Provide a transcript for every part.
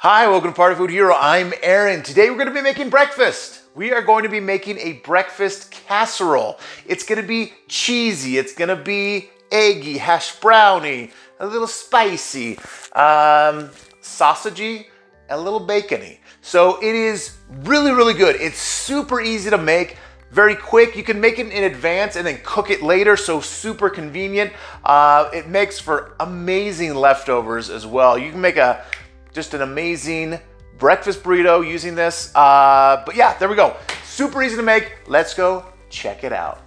Hi, welcome to Party Food Hero. I'm Aaron. Today we're going to be making breakfast. We are going to be making a breakfast casserole. It's going to be cheesy. It's going to be eggy, hash browny, a little spicy, sausagey, a little bacony. So it is really, really good. It's super easy to make. Very quick. You can make it in advance and then cook it later, so super convenient. It makes for amazing leftovers as well. You can make just an amazing breakfast burrito using this. But yeah, there we go. Super easy to make. Let's go check it out.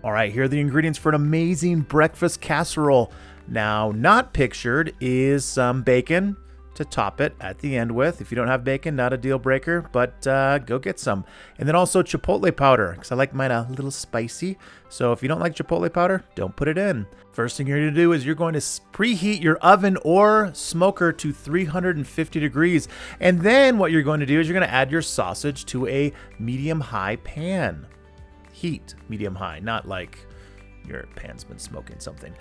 All right, here are the ingredients for an amazing breakfast casserole. Now, not pictured is some bacon to top it at the end with. If you don't have bacon, not a deal breaker, but go get some. And then also chipotle powder, because I like mine a little spicy. So if you don't like chipotle powder, don't put it in. First thing you're going to do is you're going to preheat your oven or smoker to 350 degrees. And then what you're going to do is you're going to add your sausage to a medium-high pan. Heat medium-high, not like your pan's been smoking something.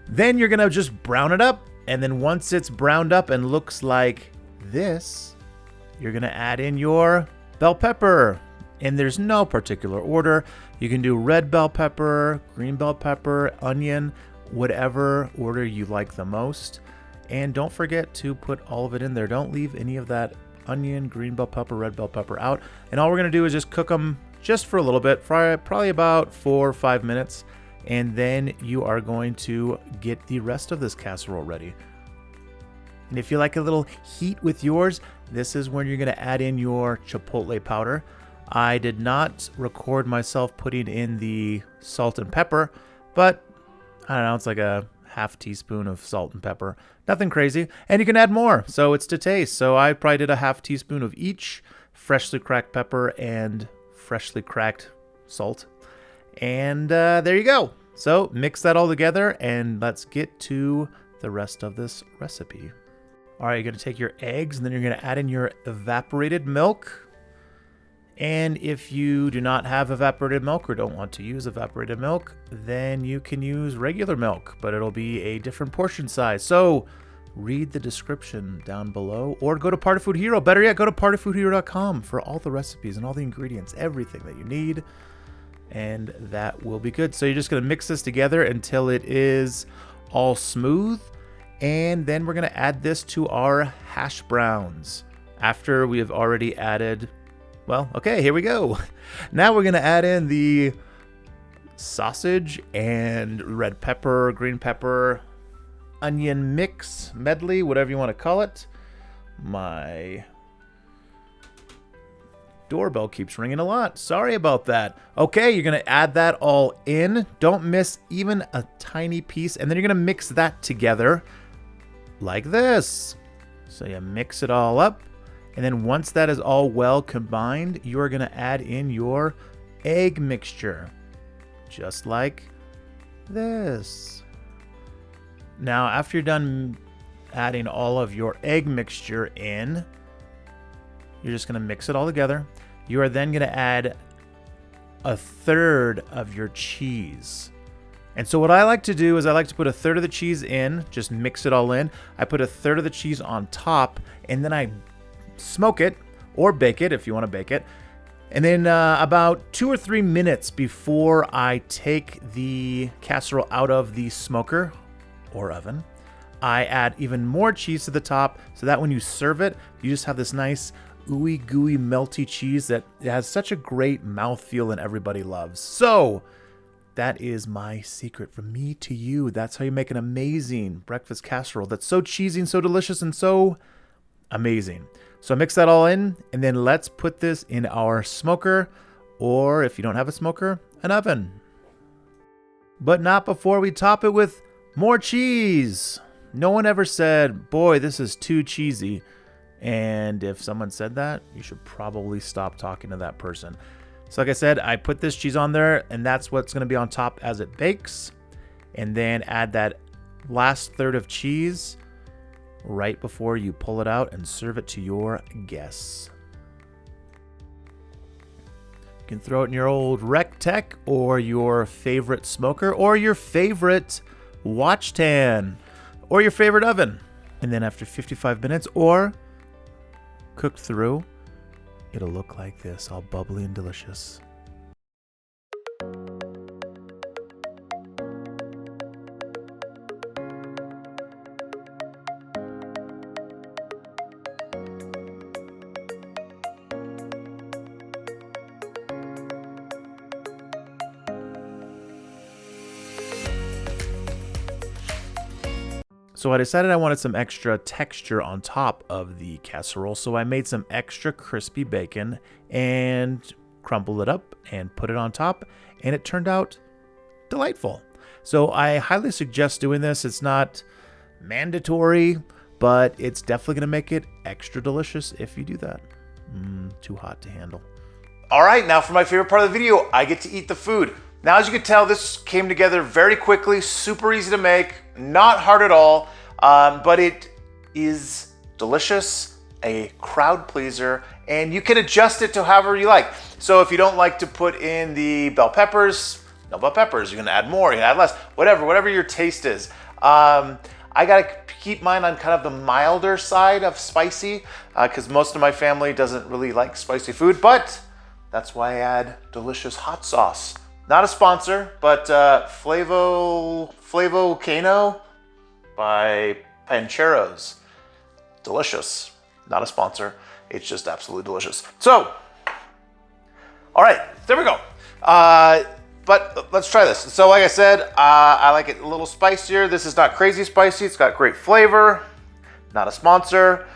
Then you're going to just brown it up. And then once it's browned up and looks like this, you're going to add in your bell pepper. And there's no particular order. You can do red bell pepper, green bell pepper, onion, whatever order you like the most. And don't forget to put all of it in there. Don't leave any of that onion, green bell pepper, red bell pepper out. And all we're going to do is just cook them just for a little bit, probably about 4 or 5 minutes. And then you are going to get the rest of this casserole ready. And if you like a little heat with yours, this is when you're going to add in your chipotle powder. I did not record myself putting in the salt and pepper, but I don't know, it's like a half teaspoon of salt and pepper. Nothing crazy. And you can add more, so it's to taste. So I probably did a half teaspoon of each freshly cracked pepper and freshly cracked salt. And there you go. So mix that all together and let's get to the rest of this recipe. All right, you're going to take your eggs and then you're going to add in your evaporated milk. And if you do not have evaporated milk or don't want to use evaporated milk, then you can use regular milk, but it'll be a different portion size. So read the description down below or go to Party Food Hero. Better yet, go to partyfoodhero.com for all the recipes and all the ingredients, everything that you need. And that will be good. So you're just going to mix this together until it is all smooth. And then we're going to add this to our hash browns after we have already added, well, okay, here we go. Now we're going to add in the sausage and red pepper, green pepper, onion mix, medley, whatever you want to call it. My doorbell keeps ringing a lot. Sorry about that. Okay, you're going to add that all in. Don't miss even a tiny piece. And then you're going to mix that together like this. So you mix it all up. And then once that is all well combined, you're going to add in your egg mixture. Just like this. Now, after you're done adding all of your egg mixture in, you're just going to mix it all together. You are then going to add a third of your cheese. And so what I like to do is I like to put a third of the cheese in, just mix it all in. I put a third of the cheese on top, and then I smoke it or bake it if you want to bake it. And then about 2 or 3 minutes before I take the casserole out of the smoker or oven, I add even more cheese to the top so that when you serve it, you just have this nice ooey gooey melty cheese that has such a great mouthfeel and everybody loves. So that is my secret from me to you. That's how you make an amazing breakfast casserole that's so cheesy and so delicious and so amazing. So mix that all in, and then let's put this in our smoker, or if you don't have a smoker, an oven. But not before we top it with more cheese. No one ever said, boy, this is too cheesy. And if someone said that, you should probably stop talking to that person. So like I said, I put this cheese on there, and that's what's going to be on top as it bakes. And then add that last third of cheese right before you pull it out and serve it to your guests. You can throw it in your old Recteq or your favorite smoker or your favorite watch tan or your favorite oven. And then after 55 minutes or cooked through, it'll look like this, all bubbly and delicious. So I decided I wanted some extra texture on top of the casserole, so I made some extra crispy bacon and crumbled it up and put it on top, and it turned out delightful. So I highly suggest doing this. It's not mandatory, but it's definitely going to make it extra delicious if you do that. Too hot to handle. All right, now for my favorite part of the video, I get to eat the food. Now, as you can tell, this came together very quickly, super easy to make, not hard at all, but it is delicious, a crowd pleaser, and you can adjust it to however you like. So if you don't like to put in the bell peppers, no bell peppers, you can add more, you can add less, whatever your taste is. I gotta keep mine on kind of the milder side of spicy, because most of my family doesn't really like spicy food, but that's why I add delicious hot sauce. Not a sponsor, but Flavocano by Pancheros. Delicious. Not a sponsor. It's just absolutely delicious. So, all right, there we go. But let's try this. So like I said, I like it a little spicier. This is not crazy spicy. It's got great flavor. Not a sponsor.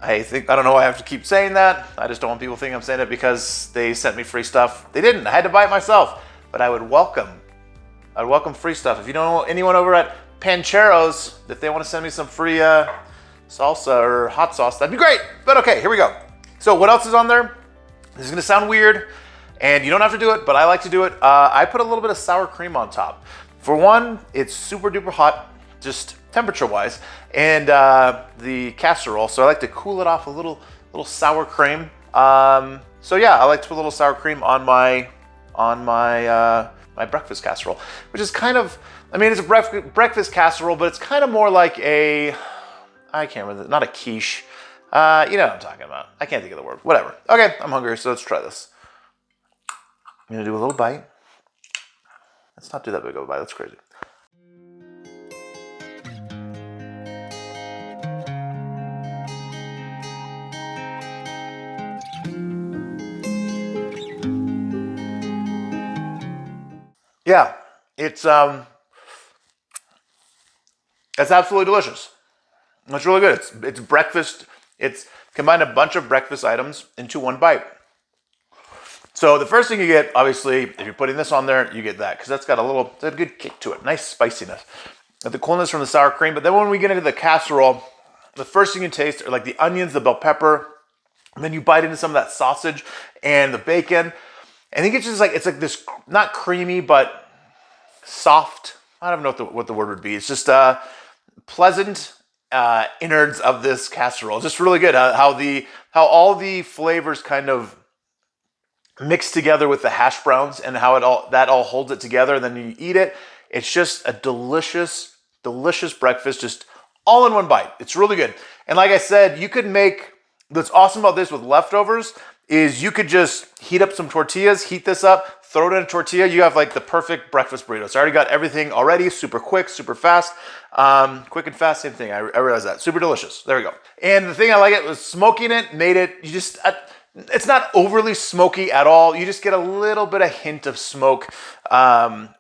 I don't know why I have to keep saying that. I just don't want people thinking I'm saying it because they sent me free stuff. They didn't. I had to buy it myself. But I'd welcome free stuff. If you know anyone over at Pancheros, if they want to send me some free salsa or hot sauce, that'd be great. But okay, here we go. So what else is on there? This is gonna sound weird, and you don't have to do it, but I like to do it. I put a little bit of sour cream on top. For one, it's super duper hot, just temperature-wise, and the casserole, so I like to cool it off a little sour cream. So yeah, I like to put a little sour cream on my my breakfast casserole, which is kind of, I mean, it's a breakfast casserole, but it's kind of more like a, I can't remember, not a quiche. You know what I'm talking about. I can't think of the word. Whatever. Okay, I'm hungry, so let's try this. I'm gonna do a little bite. Let's not do that big of a bite. That's crazy. Yeah, it's absolutely delicious. It's really good. It's breakfast. It's combined a bunch of breakfast items into one bite. So the first thing you get, obviously, if you're putting this on there, you get that because that's got a good kick to it, nice spiciness, the coolness from the sour cream. But then when we get into the casserole, the first thing you taste are like the onions, the bell pepper, and then you bite into some of that sausage and the bacon. I think it's just like, it's like this, not creamy, but soft. I don't know what the word would be. It's just pleasant innards of this casserole. Just really good. How all the flavors kind of mix together with the hash browns and how that all holds it together. And then you eat it. It's just a delicious, delicious breakfast, just all in one bite. It's really good. And like I said, you could make, what's awesome about this with leftovers is you could just heat up some tortillas, heat this up, throw it in a tortilla. You have like the perfect breakfast burrito. So I already got everything already, super quick, super fast. Quick and fast, same thing. I realized that. Super delicious. There we go. And the thing I like it was smoking it, made it, it's not overly smoky at all. You just get a little bit of hint of smoke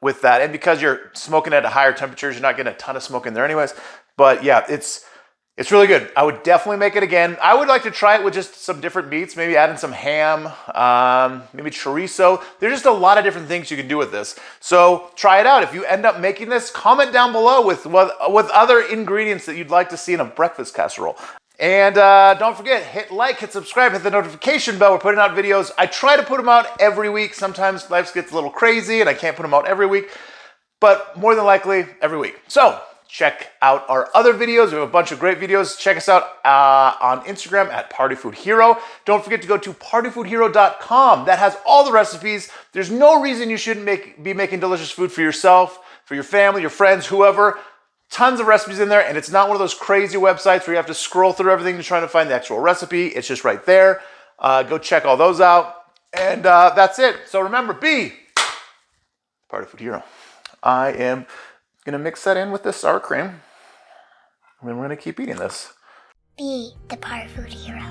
with that. And because you're smoking at higher temperatures, you're not getting a ton of smoke in there anyways. But yeah, it's really good. I would definitely make it again. I would like to try it with just some different meats, maybe add in some ham, maybe chorizo. There's just a lot of different things you can do with this. So try it out. If you end up making this, comment down below with other ingredients that you'd like to see in a breakfast casserole. And don't forget, hit like, hit subscribe, hit the notification bell. We're putting out videos. I try to put them out every week. Sometimes life gets a little crazy and I can't put them out every week, but more than likely every week. So check out our other videos. We have a bunch of great videos. Check us out on Instagram at Party Food Hero. Don't forget to go to partyfoodhero.com. That has all the recipes. There's no reason you shouldn't be making delicious food for yourself, for your family, your friends, whoever. Tons of recipes in there, and it's not one of those crazy websites where you have to scroll through everything to try to find the actual recipe. It's just right there. Go check all those out. And that's it. So remember, be Party Food Hero. I am going to mix that in with this sour cream. And then we're going to keep eating this. Be the Party Food Hero.